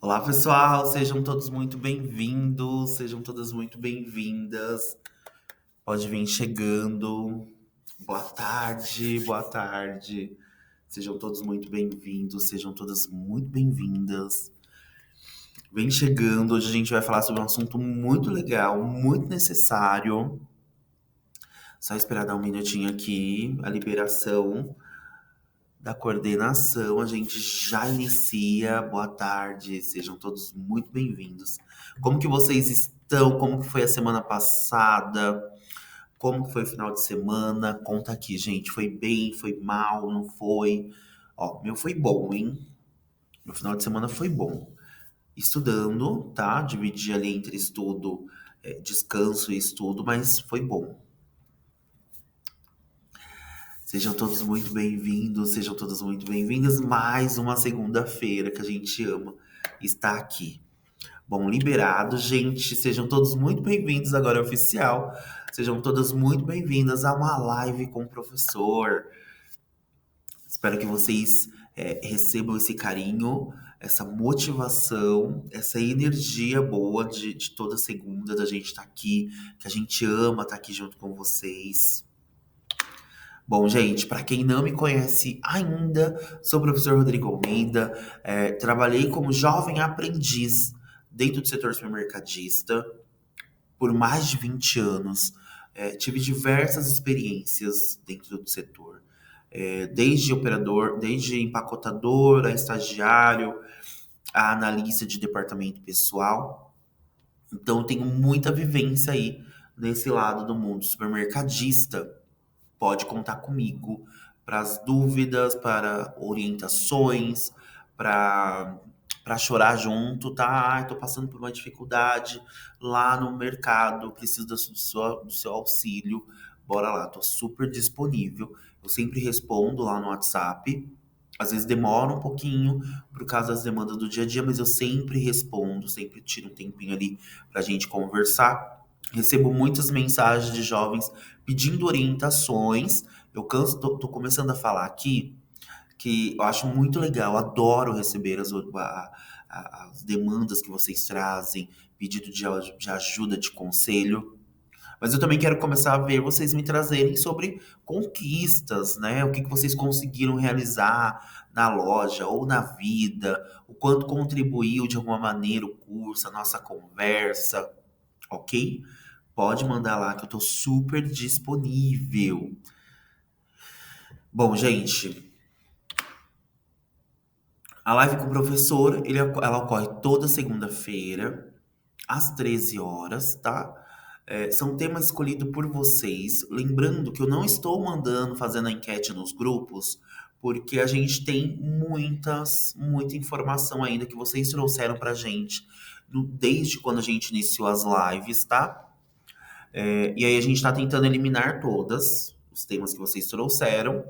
Olá, pessoal, sejam todos muito bem-vindos, sejam todas muito bem-vindas. Pode vir chegando. Boa tarde, boa tarde. Sejam todos muito bem-vindos, sejam todas muito bem-vindas. Vem chegando, hoje a gente vai falar sobre um assunto muito legal, muito necessário. Só esperar dar um minutinho aqui, a liberação da coordenação, a gente já inicia. Boa tarde, sejam todos muito bem-vindos. Como que vocês estão? Como que foi a semana passada? Como que foi o final de semana? Conta aqui, gente. Foi bem? Foi mal? Não foi? Ó, meu foi bom, hein? Meu final de semana foi bom. Estudando, tá? Dividi ali entre estudo, descanso e estudo, mas foi bom. Sejam todos muito bem-vindos, sejam todas muito bem-vindas. Mais uma segunda-feira que a gente ama está aqui. Bom, liberado, gente. Sejam todos muito bem-vindos. Agora é oficial. Sejam todas muito bem-vindas a uma live com o professor. Espero que vocês recebam esse carinho, essa motivação, essa energia boa de toda segunda da gente estar aqui, que a gente ama estar aqui junto com vocês. Bom, gente, para quem não me conhece ainda, sou o professor Rodrigo Almeida, trabalhei como jovem aprendiz dentro do setor supermercadista por mais de 20 anos. Tive diversas experiências dentro do setor, desde operador, desde empacotador, a estagiário, a analista de departamento pessoal. Então, eu tenho muita vivência aí nesse lado do mundo supermercadista. Pode contar comigo para as dúvidas, para orientações, para chorar junto, tá? Ai, tô passando por uma dificuldade lá no mercado, preciso do seu auxílio. Bora lá, tô super disponível. Eu sempre respondo lá no WhatsApp. Às vezes demora um pouquinho por causa das demandas do dia a dia, mas eu sempre respondo, sempre tiro um tempinho ali pra gente conversar. Recebo muitas mensagens de jovens pedindo orientações. Eu tô começando a falar aqui que eu acho muito legal, adoro receber as demandas que vocês trazem, pedido de ajuda, de conselho. Mas eu também quero começar a ver vocês me trazerem sobre conquistas, né? O que vocês conseguiram realizar na loja ou na vida, o quanto contribuiu de alguma maneira o curso, a nossa conversa, ok? Pode mandar lá que eu tô super disponível. Bom, gente, a live com o professor, ela ocorre toda segunda-feira, às 13 horas, tá? São temas escolhidos por vocês. Lembrando que eu não estou mandando, fazendo a enquete nos grupos, porque a gente tem muita informação ainda que vocês trouxeram pra gente desde quando a gente iniciou as lives, tá? E aí a gente está tentando eliminar todas os temas que vocês trouxeram,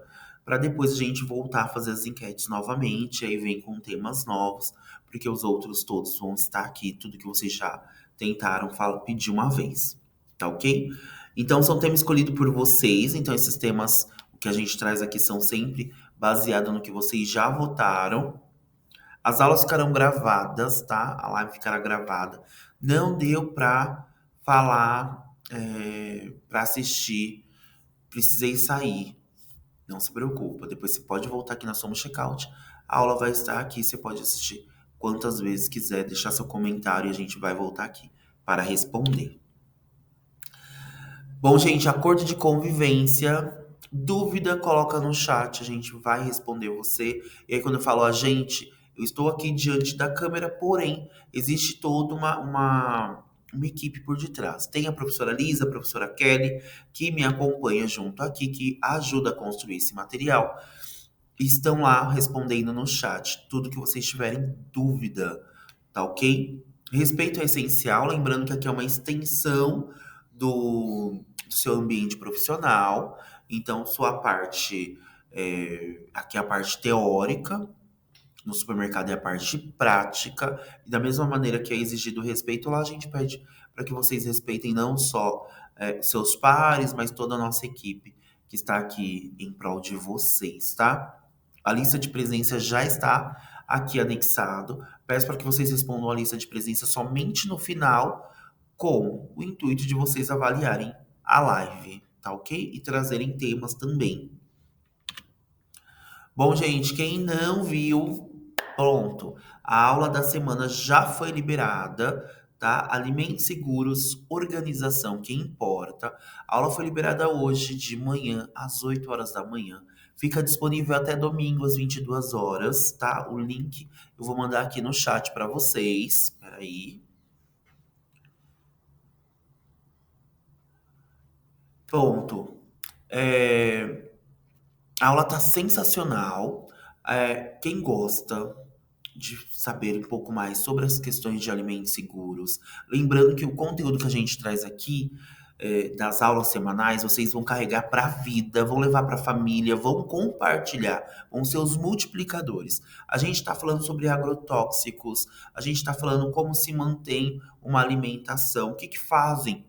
para depois a gente voltar a fazer as enquetes novamente, aí vem com temas novos, porque os outros todos vão estar aqui, tudo que vocês já tentaram pedir uma vez, tá ok? Então são temas escolhidos por vocês, então esses temas que a gente traz aqui são sempre baseados no que vocês já votaram. As aulas ficarão gravadas, tá? A live ficará gravada. Não deu para falar, para assistir. Precisei sair. Não se preocupa. Depois você pode voltar aqui na Somos Checkout. A aula vai estar aqui. Você pode assistir quantas vezes quiser. Deixar seu comentário e a gente vai voltar aqui para responder. Bom, gente, acordo de convivência. Dúvida, coloca no chat, a gente vai responder você. E aí, quando eu falo a gente, eu estou aqui diante da câmera, porém, existe toda uma equipe por detrás. Tem a professora Lisa, a professora Kelly, que me acompanha junto aqui, que ajuda a construir esse material. Estão lá respondendo no chat tudo que vocês tiverem dúvida, tá ok? Respeito é essencial, lembrando que aqui é uma extensão do seu ambiente profissional. Então, sua parte, aqui é a parte teórica, no supermercado é a parte prática. E da mesma maneira que é exigido o respeito, lá a gente pede para que vocês respeitem não só seus pares, mas toda a nossa equipe que está aqui em prol de vocês, tá? A lista de presença já está aqui anexado. Peço para que vocês respondam a lista de presença somente no final, com o intuito de vocês avaliarem a live, tá ok? E trazerem temas também. Bom, gente, quem não viu, pronto. A aula da semana já foi liberada, tá? Alimentos seguros, organização que importa. A aula foi liberada hoje de manhã, às 8 horas da manhã. Fica disponível até domingo, às 22 horas, tá? O link eu vou mandar aqui no chat para vocês. Peraí. Pronto. A aula tá sensacional. Quem gosta de saber um pouco mais sobre as questões de alimentos seguros, lembrando que o conteúdo que a gente traz aqui, das aulas semanais, vocês vão carregar para a vida, vão levar para a família, vão compartilhar, vão ser os multiplicadores. A gente está falando sobre agrotóxicos, a gente está falando como se mantém uma alimentação, o que que fazem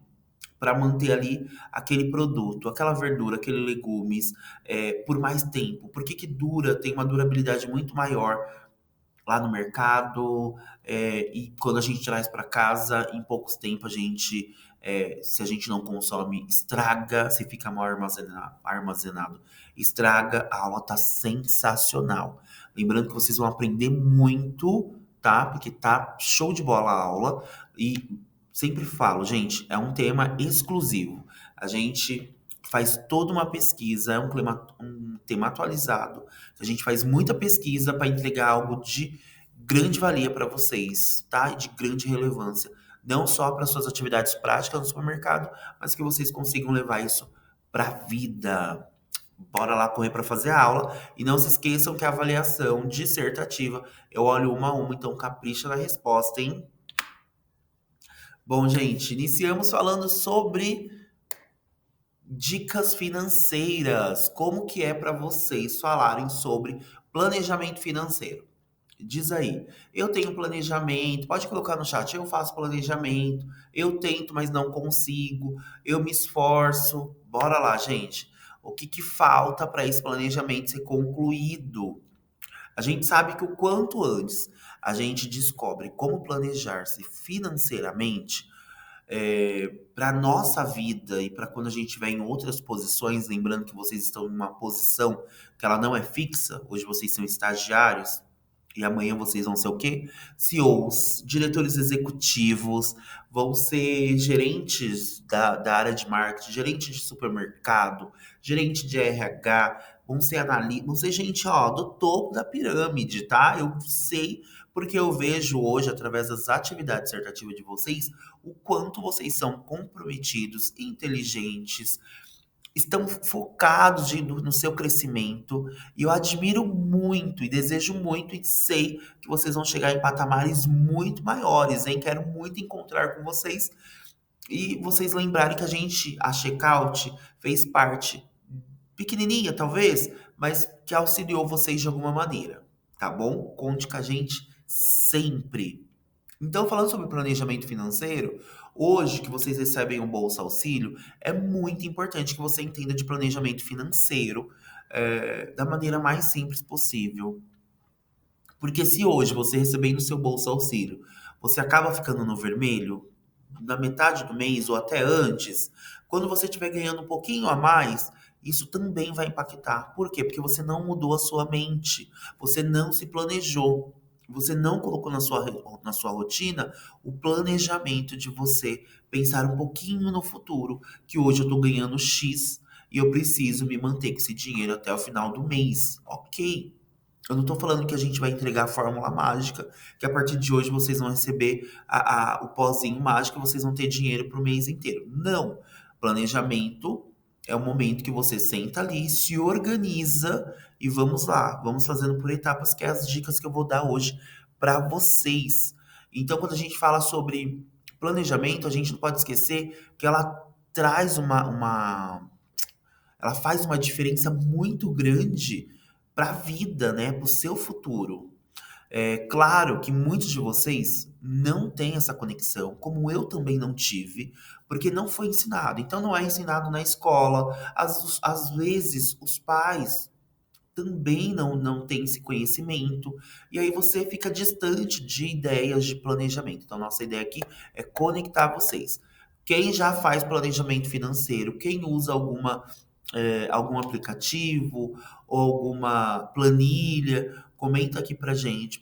para manter ali aquele produto, aquela verdura, aquele legumes, por mais tempo. Por que que dura, tem uma durabilidade muito maior lá no mercado, e quando a gente traz para casa, em poucos tempo a gente, se a gente não consome, estraga, se fica mal armazenado, estraga. A aula tá sensacional. Lembrando que vocês vão aprender muito, tá? Porque tá show de bola a aula. E sempre falo, gente, é um tema exclusivo. A gente faz toda uma pesquisa, é um tema atualizado. A gente faz muita pesquisa para entregar algo de grande valia para vocês, tá? E de grande relevância. Não só para suas atividades práticas no supermercado, mas que vocês consigam levar isso para a vida. Bora lá correr para fazer a aula. E não se esqueçam que a avaliação dissertativa eu olho uma a uma, então capricha na resposta, hein? Bom, gente, iniciamos falando sobre dicas financeiras. Como que é para vocês falarem sobre planejamento financeiro? Diz aí. Eu tenho planejamento, pode colocar no chat, eu faço planejamento, eu tento, mas não consigo, eu me esforço. Bora lá, gente. O que que falta para esse planejamento ser concluído? A gente sabe que o quanto antes a gente descobre como planejar-se financeiramente, para nossa vida e para quando a gente estiver em outras posições, lembrando que vocês estão em uma posição que ela não é fixa, hoje vocês são estagiários e amanhã vocês vão ser o quê? CEOs, diretores executivos, vão ser gerentes da área de marketing, gerente de supermercado, gerente de RH, vão ser analistas, vão ser gente, ó, do topo da pirâmide, tá? Eu sei porque eu vejo hoje, através das atividades dissertativas de vocês, o quanto vocês são comprometidos, inteligentes, estão focados no seu crescimento. E eu admiro muito e desejo muito e sei que vocês vão chegar em patamares muito maiores, hein? Quero muito encontrar com vocês e vocês lembrarem que a Checkout fez parte pequenininha, talvez, mas que auxiliou vocês de alguma maneira, tá bom? Conte com a gente sempre. Então, falando sobre planejamento financeiro, hoje que vocês recebem o Bolsa Auxílio, é muito importante que você entenda de planejamento financeiro, da maneira mais simples possível. Porque se hoje você recebendo o seu Bolsa Auxílio, você acaba ficando no vermelho, na metade do mês ou até antes, quando você estiver ganhando um pouquinho a mais, isso também vai impactar. Por quê? Porque você não mudou a sua mente, você não se planejou, você não colocou na sua rotina o planejamento de você pensar um pouquinho no futuro, que hoje eu estou ganhando X e eu preciso me manter com esse dinheiro até o final do mês. Ok. Eu não estou falando que a gente vai entregar a fórmula mágica, que a partir de hoje vocês vão receber o pozinho mágico e vocês vão ter dinheiro para o mês inteiro. Não. Planejamento é o momento que você senta ali, se organiza e vamos lá. Vamos fazendo por etapas, que é as dicas que eu vou dar hoje para vocês. Então, quando a gente fala sobre planejamento, a gente não pode esquecer que ela traz ela faz uma diferença muito grande para a vida, né, para o seu futuro. É claro que muitos de vocês não têm essa conexão, como eu também não tive, porque não foi ensinado. Então não é ensinado na escola. Às vezes os pais também não tem esse conhecimento, e aí você fica distante de ideias de planejamento. Então, nossa ideia aqui é conectar vocês. Quem já faz planejamento financeiro, quem usa algum aplicativo ou alguma planilha, comenta aqui pra gente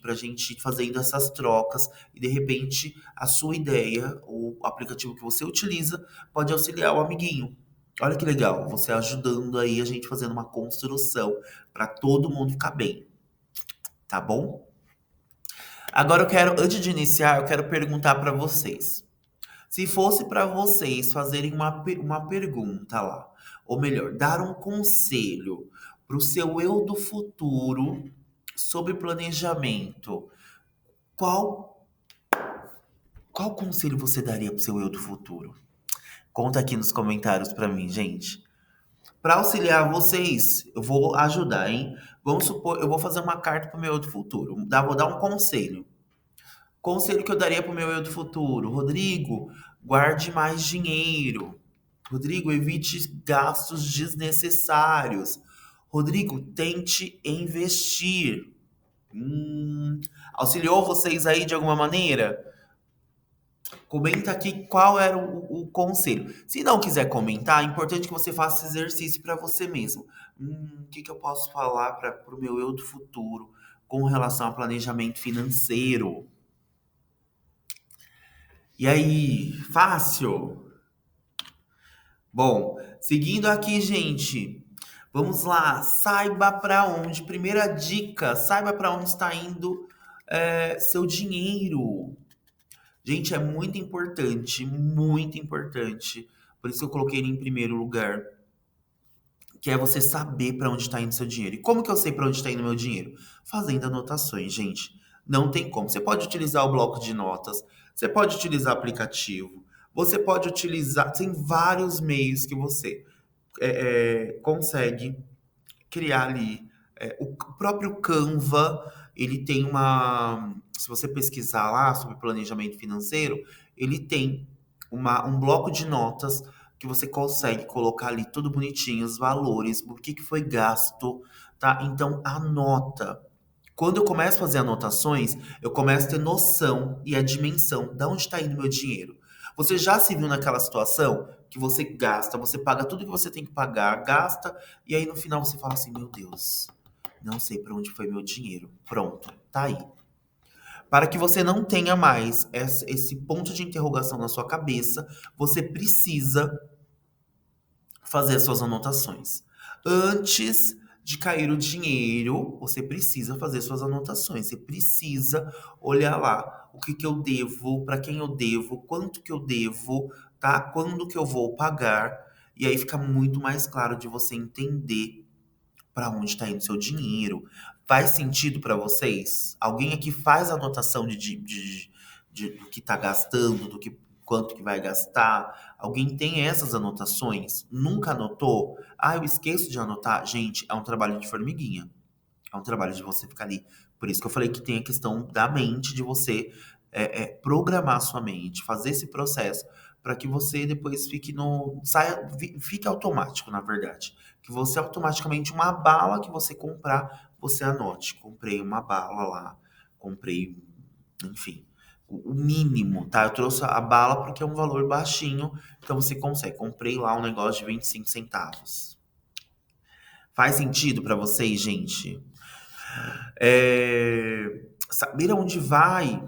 ir fazendo essas trocas e de repente a sua ideia, o aplicativo que você utiliza, pode auxiliar o amiguinho. Olha que legal, você ajudando aí a gente fazendo uma construção para todo mundo ficar bem, tá bom? Agora antes de iniciar, eu quero perguntar para vocês. Se fosse para vocês fazerem uma pergunta lá, ou melhor, dar um conselho para o seu eu do futuro sobre planejamento, qual, qual conselho você daria para o seu eu do futuro? Conta aqui nos comentários para mim, gente. Para auxiliar vocês, eu vou ajudar, hein? Vamos supor, eu vou fazer uma carta para o meu eu do futuro. Vou dar um conselho. Conselho que eu daria para o meu eu do futuro: Rodrigo, guarde mais dinheiro. Rodrigo, evite gastos desnecessários. Rodrigo, tente investir. Auxiliou vocês aí de alguma maneira? Comenta aqui qual era o conselho. Se não quiser comentar, é importante que você faça esse exercício para você mesmo. O que eu posso falar para o meu eu do futuro com relação a planejamento financeiro? E aí, fácil? Bom, seguindo aqui, gente. Vamos lá, saiba para onde. Primeira dica, saiba para onde está indo seu dinheiro. Gente, é muito importante, muito importante. Por isso que eu coloquei ele em primeiro lugar, que é você saber para onde está indo seu dinheiro. E como que eu sei para onde está indo meu dinheiro? Fazendo anotações, gente. Não tem como. Você pode utilizar o bloco de notas, você pode utilizar aplicativo, você pode utilizar. Tem vários meios que você consegue criar ali. O próprio Canva, ele tem uma. Se você pesquisar lá sobre planejamento financeiro, ele tem um bloco de notas que você consegue colocar ali tudo bonitinho, os valores, o que foi gasto, tá? Então, anota. Quando eu começo a fazer anotações, eu começo a ter noção e a dimensão de onde está indo meu dinheiro. Você já se viu naquela situação que você gasta, você paga tudo que você tem que pagar, gasta, e aí no final você fala assim: meu Deus, não sei para onde foi meu dinheiro. Pronto, tá aí. Para que você não tenha mais esse ponto de interrogação na sua cabeça, você precisa fazer as suas anotações. Antes de cair o dinheiro, você precisa fazer suas anotações. Você precisa olhar lá o que eu devo, para quem eu devo, quanto que eu devo, tá? Quando que eu vou pagar. E aí fica muito mais claro de você entender para onde está indo seu dinheiro. Faz sentido para vocês? Alguém aqui faz anotação do que está gastando, do que quanto que vai gastar? Alguém tem essas anotações? Nunca anotou? Ah, eu esqueço de anotar. Gente, é um trabalho de formiguinha. É um trabalho de você ficar ali. Por isso que eu falei que tem a questão da mente, de você programar a sua mente, fazer esse processo para que você depois fique automático, na verdade. Que você automaticamente, uma bala que você comprar, você anote. Comprei uma bala lá, comprei, enfim, o mínimo, tá? Eu trouxe a bala porque é um valor baixinho, então você consegue. Comprei lá um negócio de 25 centavos. Faz sentido para vocês, gente? Saber aonde vai,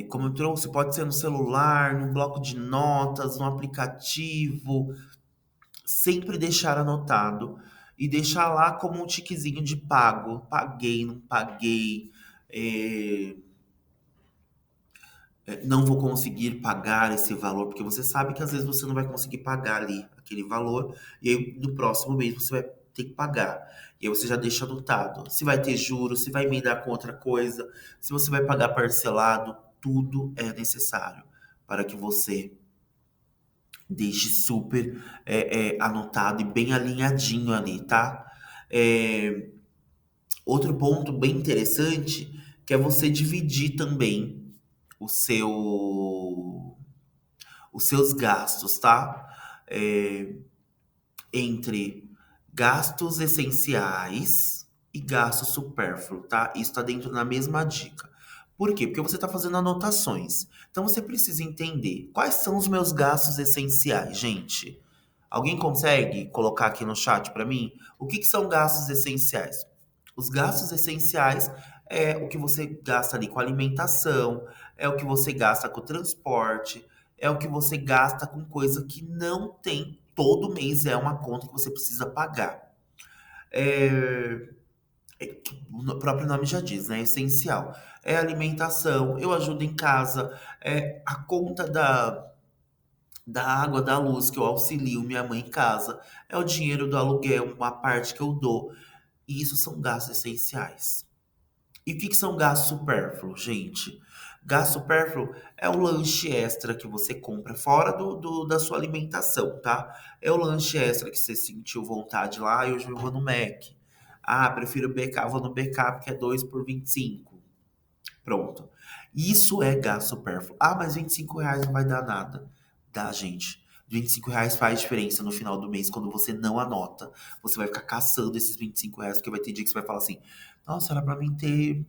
como eu trouxe, pode ser no celular, no bloco de notas, no aplicativo, sempre deixar anotado e deixar lá como um tiquezinho de pago. Paguei, não paguei, é, não vou conseguir pagar esse valor, porque você sabe que às vezes você não vai conseguir pagar ali aquele valor, e aí no próximo mês você vai ter que pagar. E aí você já deixa anotado. Se vai ter juros, se vai emendar com outra coisa, se você vai pagar parcelado, tudo é necessário para que você deixe super anotado e bem alinhadinho ali, tá? É, outro ponto bem interessante que é você dividir também o seu, os seus gastos, tá? É, entre gastos essenciais e gasto supérfluo, tá? Isso tá dentro da mesma dica. Por quê? Porque você tá fazendo anotações. Então você precisa entender quais são os meus gastos essenciais, gente. Alguém consegue colocar aqui no chat para mim? O que são gastos essenciais? Os gastos essenciais é o que você gasta ali com alimentação, é o que você gasta com transporte, é o que você gasta com coisa que não tem todo mês, é uma conta que você precisa pagar. É, o próprio nome já diz, né? Essencial. É alimentação, eu ajudo em casa, é a conta da água, da luz, que eu auxilio minha mãe em casa, é o dinheiro do aluguel, uma parte que eu dou. E isso são gastos essenciais. E o que são gastos supérfluos, gente? Gasto supérfluo é o lanche extra que você compra fora da sua alimentação, tá? É o lanche extra que você sentiu vontade lá e hoje eu vou no Mac. Ah, prefiro BK, vou no BK porque é 2 por 25. Pronto. Isso é gasto supérfluo. Ah, mas R$ 25 não vai dar nada. Dá, gente. R$ 25 faz diferença no final do mês quando você não anota. Você vai ficar caçando esses R$ 25, porque vai ter dia que você vai falar assim: nossa, era pra mim ter R$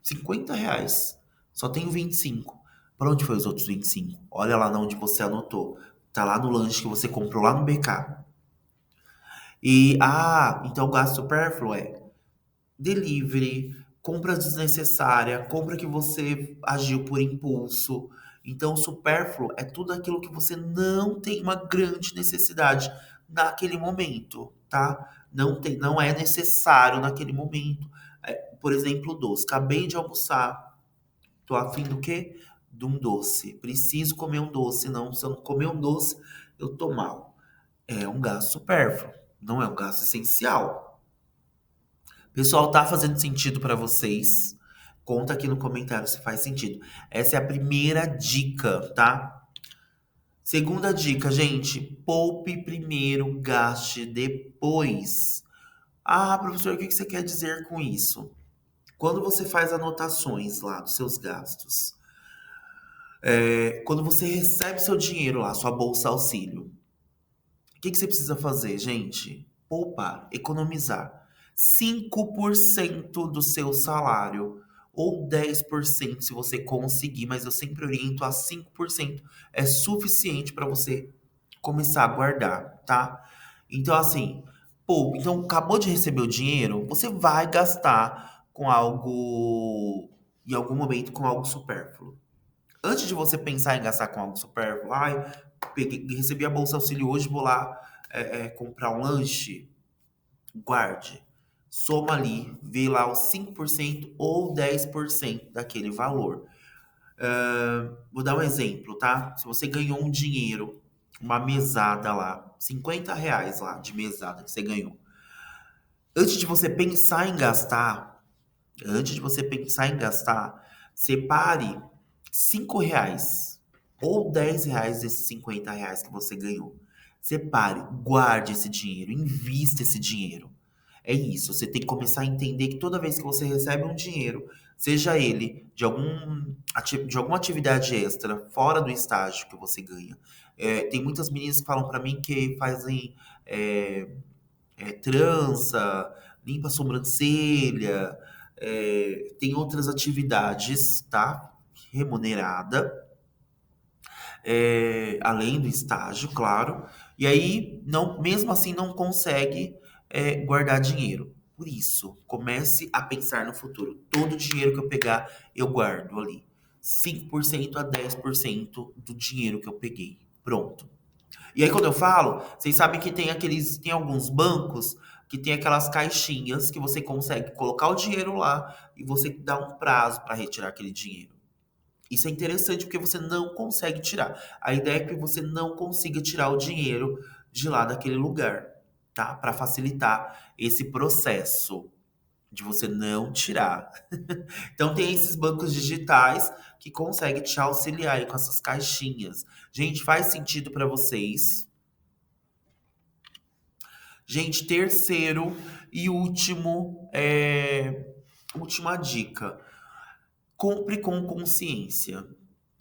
50. Só tenho 25. Pra onde foi os outros 25? Olha lá onde você anotou. Tá lá no lanche que você comprou lá no BK. Então o gasto supérfluo é delivery, compra desnecessária, compra que você agiu por impulso. Então, o supérfluo é tudo aquilo que você não tem uma grande necessidade naquele momento, tá? Não é necessário naquele momento. Por exemplo, doce. Acabei de almoçar, tô afim do quê? De um doce. Preciso comer um doce, não. Se eu não comer um doce, eu tô mal. É um gasto supérfluo, não é um gasto essencial. Pessoal, tá fazendo sentido pra vocês? Conta aqui no comentário se faz sentido. Essa é a primeira dica, tá? Segunda dica, gente, poupe primeiro, gaste depois. Ah, professor, o que você quer dizer com isso? Quando você faz anotações lá dos seus gastos, quando você recebe seu dinheiro lá, sua bolsa auxílio, o que você precisa fazer, gente? Poupar, economizar. 5% do seu salário ou 10% se você conseguir, mas eu sempre oriento a 5% é suficiente para você começar a guardar, tá? Então, assim, poupe. Então, acabou de receber o dinheiro, você vai gastar com algo, em algum momento, com algo supérfluo. Antes de você pensar em gastar com algo supérfluo, ai, recebi a bolsa auxílio hoje, vou lá comprar um lanche, guarde. Soma ali, vê lá os 5% ou 10% daquele valor. Vou dar um exemplo, tá? Se você ganhou um dinheiro, uma mesada lá, R$ 50 lá de mesada que você ganhou. Antes de você pensar em gastar, antes de você pensar em gastar, separe R$ 5 ou R$ 10 desses R$ 50 que você ganhou. Separe, guarde esse dinheiro, invista esse dinheiro. É isso, você tem que começar a entender que toda vez que você recebe um dinheiro, seja ele de alguma atividade extra, fora do estágio que você ganha. Tem muitas meninas que falam pra mim que fazem é, trança, limpa a sobrancelha, tem outras atividades, tá? Remunerada, além do estágio, claro. E aí, não, mesmo assim, não consegue guardar dinheiro. Por isso, comece a pensar no futuro. Todo o dinheiro que eu pegar, eu guardo ali. 5% a 10% do dinheiro que eu peguei. Pronto. E aí, quando eu falo, vocês sabem que tem alguns bancos que tem aquelas caixinhas que você consegue colocar o dinheiro lá e você dá um prazo para retirar aquele dinheiro. Isso é interessante porque você não consegue tirar. A ideia é que você não consiga tirar o dinheiro de lá daquele lugar, tá? Para facilitar esse processo de você não tirar. Então tem esses bancos digitais que conseguem te auxiliar aí com essas caixinhas. Gente, faz sentido para vocês? Gente, terceiro e última dica. Compre com consciência.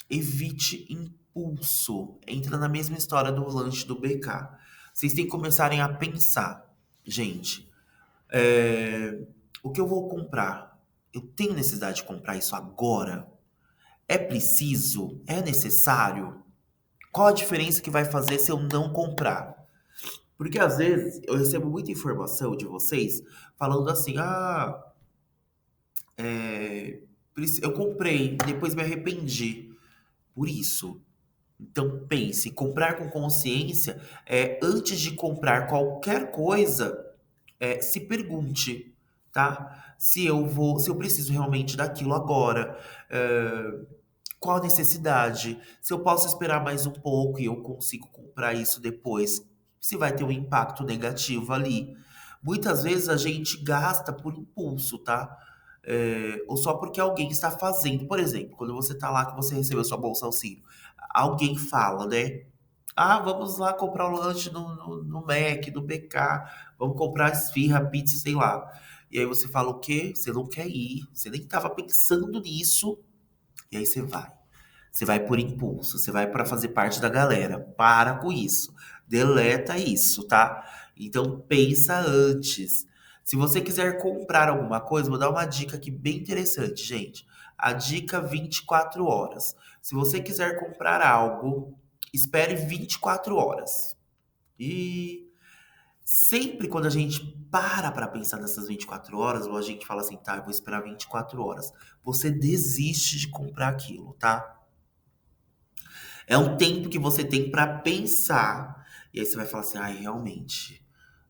Evite impulso. Entra na mesma história do lanche do BK. Vocês têm que começarem a pensar. gente, o que eu vou comprar? Eu tenho necessidade de comprar isso agora? É preciso? É necessário? Qual a diferença que vai fazer se eu não comprar? Porque às vezes eu recebo muita informação de vocês falando assim: ah, eu comprei, depois me arrependi. Por isso. Então pense, comprar com consciência é antes de comprar qualquer coisa, se pergunte, tá? Se eu preciso realmente daquilo agora, é, qual a necessidade? Se eu posso esperar mais um pouco e eu consigo comprar isso depois, se vai ter um impacto negativo ali. Muitas vezes a gente gasta por impulso, tá? Ou só porque alguém está fazendo. Por exemplo, quando você está lá que você recebeu sua bolsa auxílio, alguém fala, né? Ah, vamos lá comprar um lanche no Mac, no BK, vamos comprar esfirra, pizza, sei lá. E aí você fala o quê? Você não quer ir, você nem estava pensando nisso, e aí você vai. Você vai por impulso, você vai para fazer parte da galera. Para com isso. Deleta isso, tá? Então pensa antes. Se você quiser comprar alguma coisa, vou dar uma dica aqui bem interessante, gente. A dica 24 horas. Se você quiser comprar algo, espere 24 horas. E sempre quando a gente para pensar nessas 24 horas, ou a gente fala assim, tá, eu vou esperar 24 horas, você desiste de comprar aquilo, tá? É um tempo que você tem para pensar. E aí você vai falar assim: ai, realmente,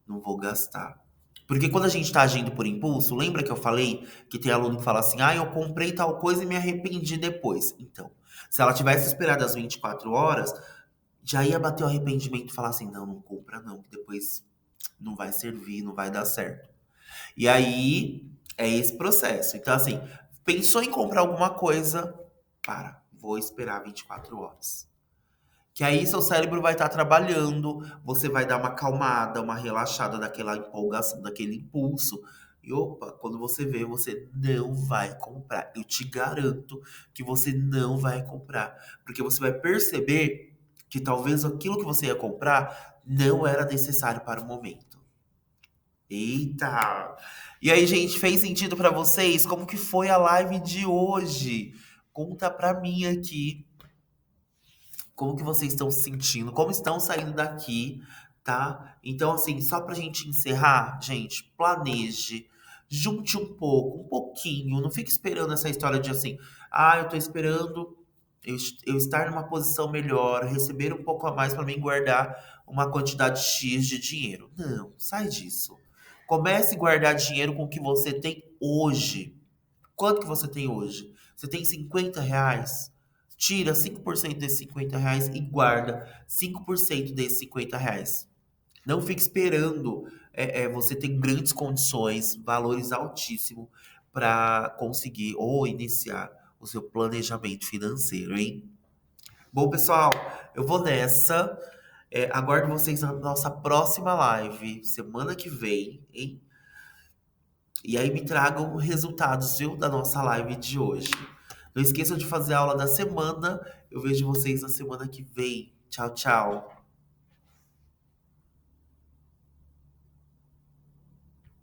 não vou gastar. Porque quando a gente tá agindo por impulso, lembra que eu falei que tem aluno que fala assim: ah, eu comprei tal coisa e me arrependi depois. Então, se ela tivesse esperado as 24 horas, já ia bater o arrependimento e falar assim: não, não compra não, que depois não vai servir, não vai dar certo. E aí é esse processo. Então, assim, pensou em comprar alguma coisa, vou esperar 24 horas. Que aí seu cérebro vai estar trabalhando, você vai dar uma acalmada, uma relaxada daquela empolgação, daquele impulso. E opa, quando você vê, você não vai comprar. Eu te garanto que você não vai comprar. Porque você vai perceber que talvez aquilo que você ia comprar não era necessário para o momento. Eita! E aí, gente, fez sentido para vocês? Como que foi a live de hoje? Conta pra mim aqui. Como que vocês estão se sentindo? Como estão saindo daqui, tá? Então, assim, só pra gente encerrar, gente, planeje, junte um pouco, um pouquinho, não fique esperando essa história de assim, ah, eu tô esperando eu estar numa posição melhor, receber um pouco a mais para mim guardar uma quantidade X de dinheiro. Não, sai disso. Comece a guardar dinheiro com o que você tem hoje. Quanto que você tem hoje? Você tem R$ 50? Tira 5% desses R$ 50 e guarda 5% desses R$ 50. Não fique esperando você ter grandes condições, valores altíssimos para conseguir ou iniciar o seu planejamento financeiro, hein? Bom, pessoal, eu vou nessa. Aguardo vocês na nossa próxima live, semana que vem, hein? E aí me tragam resultados, viu, da nossa live de hoje. Não esqueçam de fazer a aula da semana. Eu vejo vocês na semana que vem. Tchau, tchau.